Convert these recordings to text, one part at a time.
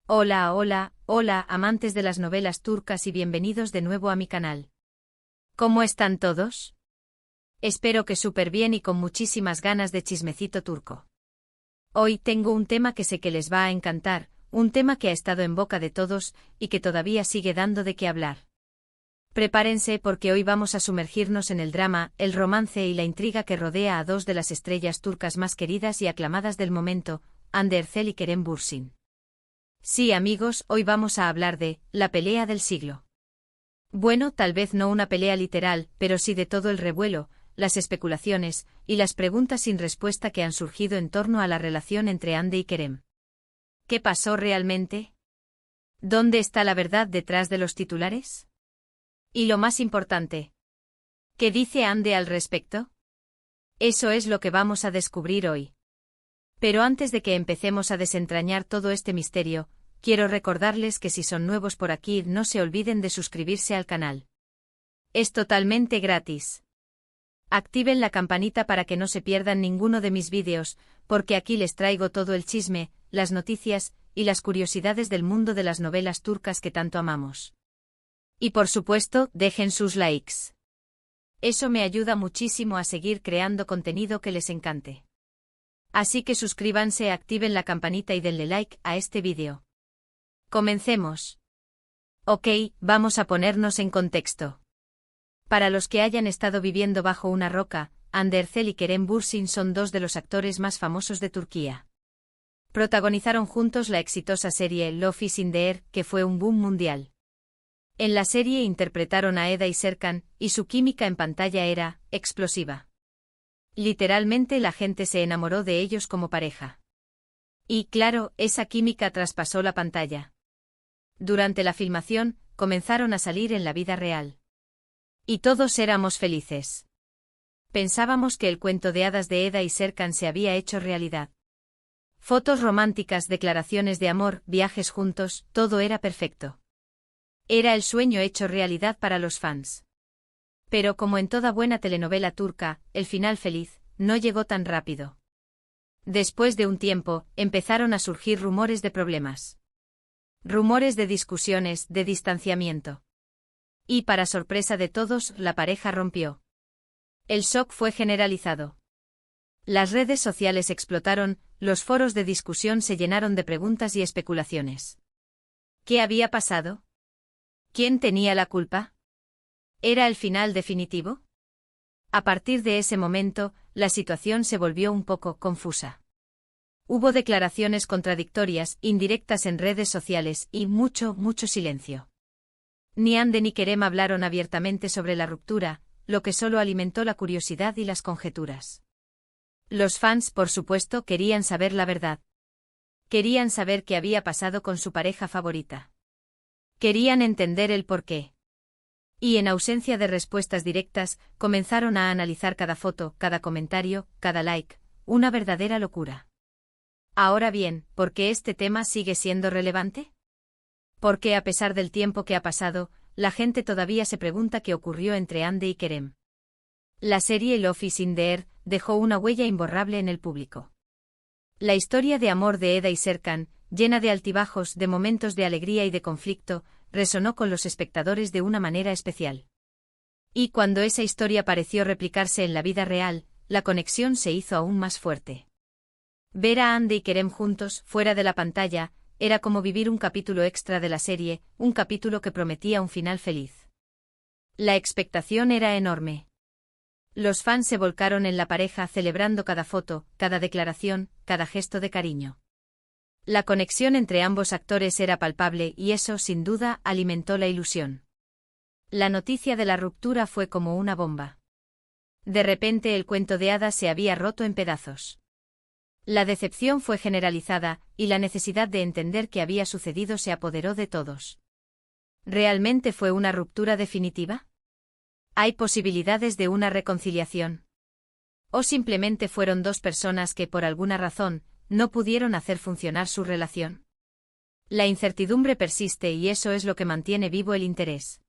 Hola, hola, hola, amantes de las novelas turcas y bienvenidos de nuevo a mi canal. ¿Cómo están todos? Espero que súper bien y con muchísimas ganas de chismecito turco. Hoy tengo un tema que sé que les va a encantar, un tema que ha estado en boca de todos y que todavía sigue dando de qué hablar. Prepárense porque hoy vamos a sumergirnos en el drama, el romance y la intriga que rodea a dos de las estrellas turcas más queridas y aclamadas del momento, Hande Erçel y Kerem Bürsin. Sí, amigos, hoy vamos a hablar de la pelea del siglo. Bueno, tal vez no una pelea literal, pero sí de todo el revuelo, las especulaciones y las preguntas sin respuesta que han surgido en torno a la relación entre Hande y Kerem. ¿Qué pasó realmente? ¿Dónde está la verdad detrás de los titulares? Y lo más importante, ¿qué dice Hande al respecto? Eso es lo que vamos a descubrir hoy. Pero antes de que empecemos a desentrañar todo este misterio, quiero recordarles que si son nuevos por aquí no se olviden de suscribirse al canal. Es totalmente gratis. Activen la campanita para que no se pierdan ninguno de mis vídeos, porque aquí les traigo todo el chisme, las noticias y las curiosidades del mundo de las novelas turcas que tanto amamos. Y por supuesto, dejen sus likes. Eso me ayuda muchísimo a seguir creando contenido que les encante. Así que suscríbanse, activen la campanita y denle like a este vídeo. Comencemos. Ok, vamos a ponernos en contexto. Para los que hayan estado viviendo bajo una roca, Hande Erçel y Kerem Bürsin son dos de los actores más famosos de Turquía. Protagonizaron juntos la exitosa serie Love is in the Air, que fue un boom mundial. En la serie interpretaron a Eda y Serkan, y su química en pantalla era explosiva. Literalmente la gente se enamoró de ellos como pareja. Y claro, esa química traspasó la pantalla. Durante la filmación, comenzaron a salir en la vida real. Y todos éramos felices. Pensábamos que el cuento de hadas de Eda y Serkan se había hecho realidad. Fotos románticas, declaraciones de amor, viajes juntos, todo era perfecto. Era el sueño hecho realidad para los fans. Pero como en toda buena telenovela turca, el final feliz no llegó tan rápido. Después de un tiempo, empezaron a surgir rumores de problemas. Rumores de discusiones, de distanciamiento. Y para sorpresa de todos, la pareja rompió. El shock fue generalizado. Las redes sociales explotaron, los foros de discusión se llenaron de preguntas y especulaciones. ¿Qué había pasado? ¿Quién tenía la culpa? ¿Era el final definitivo? A partir de ese momento, la situación se volvió un poco confusa. Hubo declaraciones contradictorias, indirectas en redes sociales y mucho silencio. Ni Hande ni Kerem hablaron abiertamente sobre la ruptura, lo que solo alimentó la curiosidad y las conjeturas. Los fans, por supuesto, querían saber la verdad. Querían saber qué había pasado con su pareja favorita. Querían entender el porqué. Y en ausencia de respuestas directas, comenzaron a analizar cada foto, cada comentario, cada like, una verdadera locura. Ahora bien, ¿por qué este tema sigue siendo relevante? Porque a pesar del tiempo que ha pasado, la gente todavía se pregunta qué ocurrió entre Hande y Kerem. La serie Love is in the Air dejó una huella imborrable en el público. La historia de amor de Eda y Serkan, llena de altibajos, de momentos de alegría y de conflicto, resonó con los espectadores de una manera especial. Y cuando esa historia pareció replicarse en la vida real, la conexión se hizo aún más fuerte. Ver a Hande y Kerem juntos, fuera de la pantalla, era como vivir un capítulo extra de la serie, un capítulo que prometía un final feliz. La expectación era enorme. Los fans se volcaron en la pareja celebrando cada foto, cada declaración, cada gesto de cariño. La conexión entre ambos actores era palpable y eso, sin duda, alimentó la ilusión. La noticia de la ruptura fue como una bomba. De repente el cuento de hadas se había roto en pedazos. La decepción fue generalizada, y la necesidad de entender qué había sucedido se apoderó de todos. ¿Realmente fue una ruptura definitiva? ¿Hay posibilidades de una reconciliación? ¿O simplemente fueron dos personas que, por alguna razón, no pudieron hacer funcionar su relación? La incertidumbre persiste y eso es lo que mantiene vivo el interés.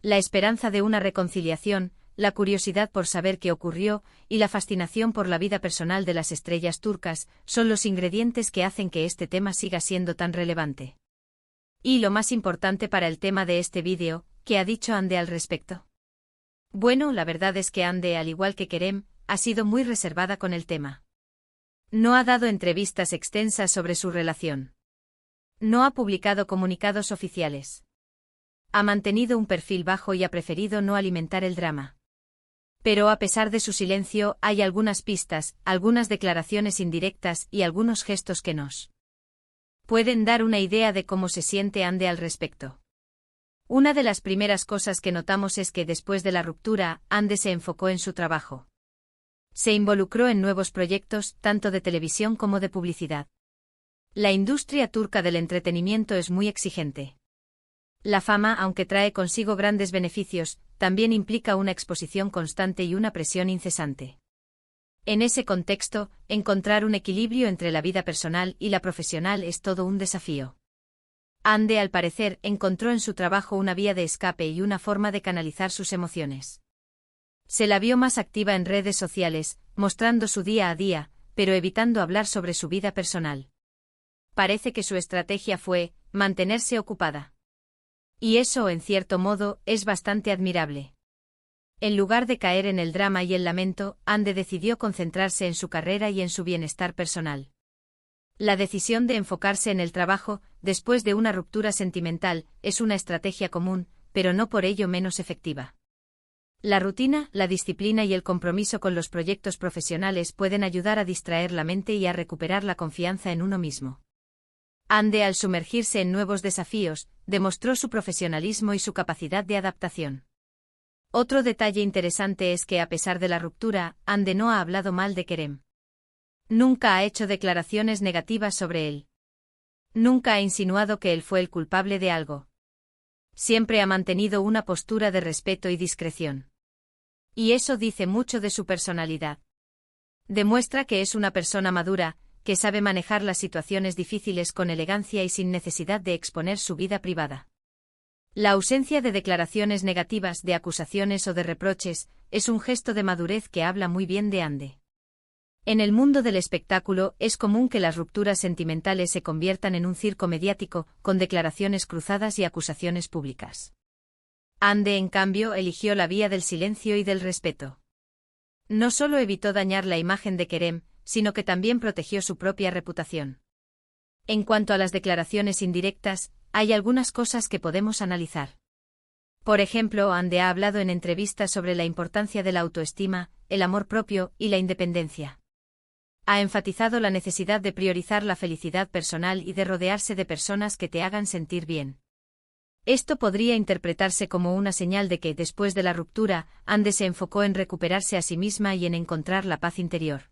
La esperanza de una reconciliación, la curiosidad por saber qué ocurrió y la fascinación por la vida personal de las estrellas turcas son los ingredientes que hacen que este tema siga siendo tan relevante. Y lo más importante para el tema de este vídeo, ¿qué ha dicho Hande al respecto? Bueno, la verdad es que Hande, al igual que Kerem, ha sido muy reservada con el tema. No ha dado entrevistas extensas sobre su relación. No ha publicado comunicados oficiales. Ha mantenido un perfil bajo y ha preferido no alimentar el drama. Pero a pesar de su silencio, hay algunas pistas, algunas declaraciones indirectas y algunos gestos que nos pueden dar una idea de cómo se siente Hande al respecto. Una de las primeras cosas que notamos es que después de la ruptura, Hande se enfocó en su trabajo. Se involucró en nuevos proyectos, tanto de televisión como de publicidad. La industria turca del entretenimiento es muy exigente. La fama, aunque trae consigo grandes beneficios, también implica una exposición constante y una presión incesante. En ese contexto, encontrar un equilibrio entre la vida personal y la profesional es todo un desafío. Hande, al parecer, encontró en su trabajo una vía de escape y una forma de canalizar sus emociones. Se la vio más activa en redes sociales, mostrando su día a día, pero evitando hablar sobre su vida personal. Parece que su estrategia fue mantenerse ocupada. Y eso, en cierto modo, es bastante admirable. En lugar de caer en el drama y el lamento, Hande decidió concentrarse en su carrera y en su bienestar personal. La decisión de enfocarse en el trabajo, después de una ruptura sentimental, es una estrategia común, pero no por ello menos efectiva. La rutina, la disciplina y el compromiso con los proyectos profesionales pueden ayudar a distraer la mente y a recuperar la confianza en uno mismo. Hande, al sumergirse en nuevos desafíos, demostró su profesionalismo y su capacidad de adaptación. Otro detalle interesante es que a pesar de la ruptura, Hande no ha hablado mal de Kerem. Nunca ha hecho declaraciones negativas sobre él. Nunca ha insinuado que él fue el culpable de algo. Siempre ha mantenido una postura de respeto y discreción. Y eso dice mucho de su personalidad. Demuestra que es una persona madura, que sabe manejar las situaciones difíciles con elegancia y sin necesidad de exponer su vida privada. La ausencia de declaraciones negativas, de acusaciones o de reproches, es un gesto de madurez que habla muy bien de Hande. En el mundo del espectáculo es común que las rupturas sentimentales se conviertan en un circo mediático, con declaraciones cruzadas y acusaciones públicas. Hande, en cambio, eligió la vía del silencio y del respeto. No solo evitó dañar la imagen de Kerem, sino que también protegió su propia reputación. En cuanto a las declaraciones indirectas, hay algunas cosas que podemos analizar. Por ejemplo, Hande ha hablado en entrevistas sobre la importancia de la autoestima, el amor propio y la independencia. Ha enfatizado la necesidad de priorizar la felicidad personal y de rodearse de personas que te hagan sentir bien. Esto podría interpretarse como una señal de que, después de la ruptura, Hande se enfocó en recuperarse a sí misma y en encontrar la paz interior.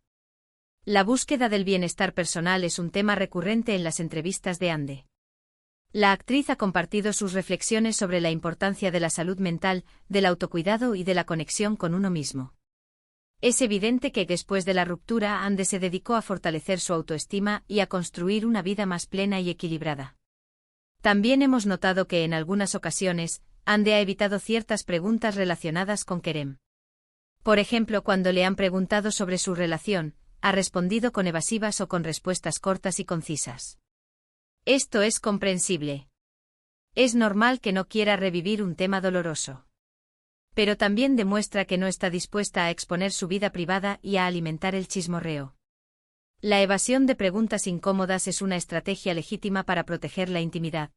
La búsqueda del bienestar personal es un tema recurrente en las entrevistas de Hande. La actriz ha compartido sus reflexiones sobre la importancia de la salud mental, del autocuidado y de la conexión con uno mismo. Es evidente que después de la ruptura, Hande se dedicó a fortalecer su autoestima y a construir una vida más plena y equilibrada. También hemos notado que en algunas ocasiones, Hande ha evitado ciertas preguntas relacionadas con Kerem. Por ejemplo, cuando le han preguntado sobre su relación, ha respondido con evasivas o con respuestas cortas y concisas. Esto es comprensible. Es normal que no quiera revivir un tema doloroso. Pero también demuestra que no está dispuesta a exponer su vida privada y a alimentar el chismorreo. La evasión de preguntas incómodas es una estrategia legítima para proteger la intimidad.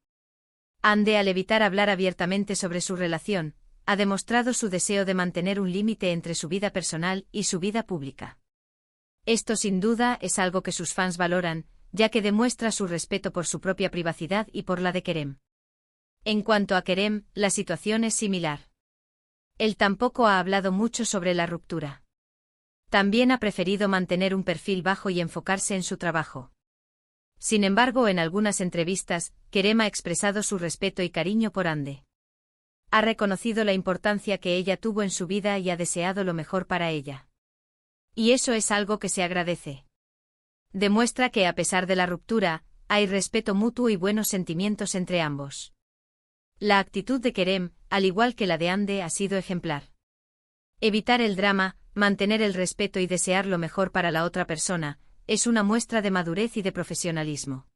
Hande, al evitar hablar abiertamente sobre su relación, ha demostrado su deseo de mantener un límite entre su vida personal y su vida pública. Esto sin duda es algo que sus fans valoran, ya que demuestra su respeto por su propia privacidad y por la de Kerem. En cuanto a Kerem, la situación es similar. Él tampoco ha hablado mucho sobre la ruptura. También ha preferido mantener un perfil bajo y enfocarse en su trabajo. Sin embargo, en algunas entrevistas, Kerem ha expresado su respeto y cariño por Hande. Ha reconocido la importancia que ella tuvo en su vida y ha deseado lo mejor para ella. Y eso es algo que se agradece. Demuestra que a pesar de la ruptura, hay respeto mutuo y buenos sentimientos entre ambos. La actitud de Kerem, al igual que la de Hande, ha sido ejemplar. Evitar el drama, mantener el respeto y desear lo mejor para la otra persona, es una muestra de madurez y de profesionalismo.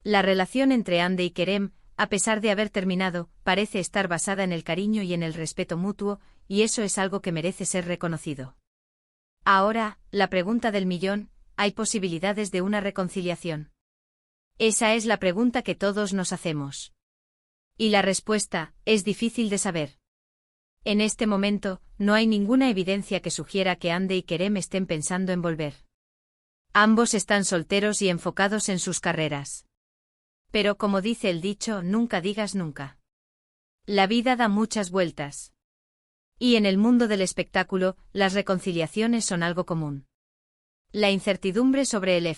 La relación entre Hande y Kerem, a pesar de haber terminado, parece estar basada en el cariño y en el respeto mutuo, y eso es algo que merece ser reconocido. Ahora, la pregunta del millón, ¿hay posibilidades de una reconciliación? Esa es la pregunta que todos nos hacemos. Y la respuesta, es difícil de saber. En este momento, no hay ninguna evidencia que sugiera que Hande y Kerem estén pensando en volver. Ambos están solteros y enfocados en sus carreras. Pero como dice el dicho, nunca digas nunca. La vida da muchas vueltas. Y en el mundo del espectáculo, las reconciliaciones son algo común. La incertidumbre sobre el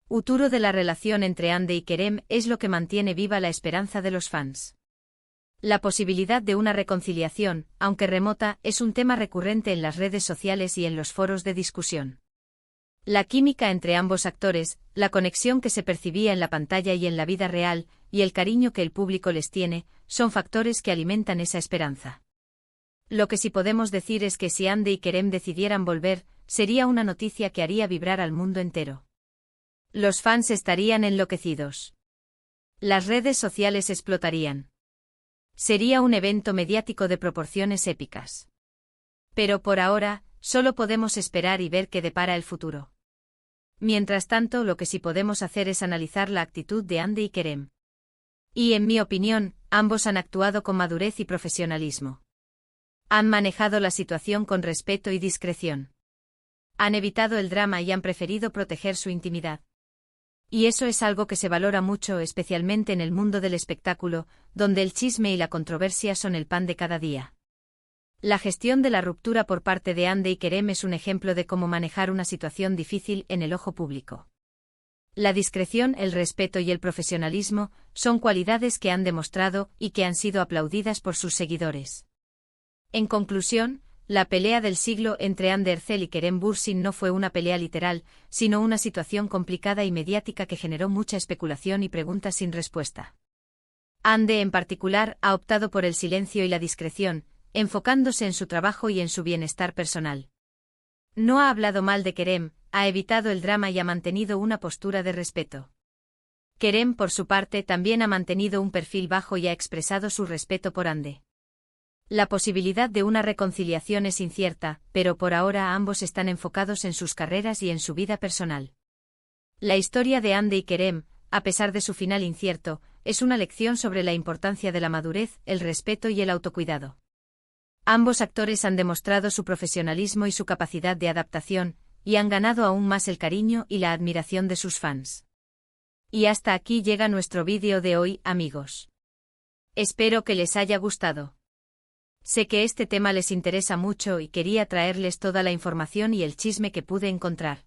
futuro de la relación entre Hande y Kerem es lo que mantiene viva la esperanza de los fans. La posibilidad de una reconciliación, aunque remota, es un tema recurrente en las redes sociales y en los foros de discusión. La química entre ambos actores, la conexión que se percibía en la pantalla y en la vida real, y el cariño que el público les tiene, son factores que alimentan esa esperanza. Lo que sí podemos decir es que si Hande y Kerem decidieran volver, sería una noticia que haría vibrar al mundo entero. Los fans estarían enloquecidos. Las redes sociales explotarían. Sería un evento mediático de proporciones épicas. Pero por ahora, solo podemos esperar y ver qué depara el futuro. Mientras tanto, lo que sí podemos hacer es analizar la actitud de Hande y Kerem. Y en mi opinión, ambos han actuado con madurez y profesionalismo. Han manejado la situación con respeto y discreción. Han evitado el drama y han preferido proteger su intimidad. Y eso es algo que se valora mucho, especialmente en el mundo del espectáculo, donde el chisme y la controversia son el pan de cada día. La gestión de la ruptura por parte de Hande y Kerem es un ejemplo de cómo manejar una situación difícil en el ojo público. La discreción, el respeto y el profesionalismo son cualidades que han demostrado y que han sido aplaudidas por sus seguidores. En conclusión, la pelea del siglo entre Hande Erçel y Kerem Bürsin no fue una pelea literal, sino una situación complicada y mediática que generó mucha especulación y preguntas sin respuesta. Hande, en particular, ha optado por el silencio y la discreción, enfocándose en su trabajo y en su bienestar personal. No ha hablado mal de Kerem, ha evitado el drama y ha mantenido una postura de respeto. Kerem, por su parte, también ha mantenido un perfil bajo y ha expresado su respeto por Hande. La posibilidad de una reconciliación es incierta, pero por ahora ambos están enfocados en sus carreras y en su vida personal. La historia de Hande y Kerem, a pesar de su final incierto, es una lección sobre la importancia de la madurez, el respeto y el autocuidado. Ambos actores han demostrado su profesionalismo y su capacidad de adaptación, y han ganado aún más el cariño y la admiración de sus fans. Y hasta aquí llega nuestro vídeo de hoy, amigos. Espero que les haya gustado. Sé que este tema les interesa mucho y quería traerles toda la información y el chisme que pude encontrar.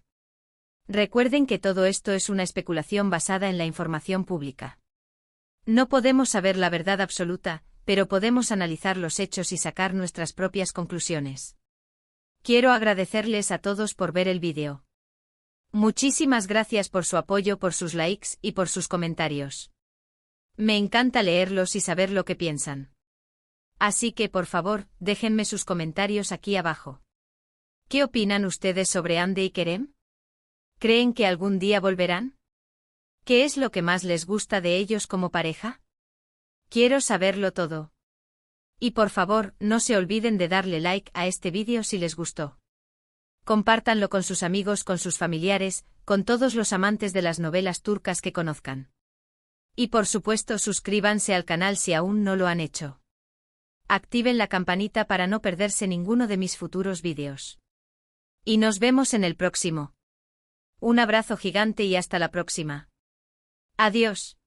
Recuerden que todo esto es una especulación basada en la información pública. No podemos saber la verdad absoluta, pero podemos analizar los hechos y sacar nuestras propias conclusiones. Quiero agradecerles a todos por ver el vídeo. Muchísimas gracias por su apoyo, por sus likes y por sus comentarios. Me encanta leerlos y saber lo que piensan. Así que por favor, déjenme sus comentarios aquí abajo. ¿Qué opinan ustedes sobre Hande y Kerem? ¿Creen que algún día volverán? ¿Qué es lo que más les gusta de ellos como pareja? Quiero saberlo todo. Y por favor, no se olviden de darle like a este vídeo si les gustó. Compártanlo con sus amigos, con sus familiares, con todos los amantes de las novelas turcas que conozcan. Y por supuesto, suscríbanse al canal si aún no lo han hecho. Activen la campanita para no perderse ninguno de mis futuros vídeos. Y nos vemos en el próximo. Un abrazo gigante y hasta la próxima. Adiós.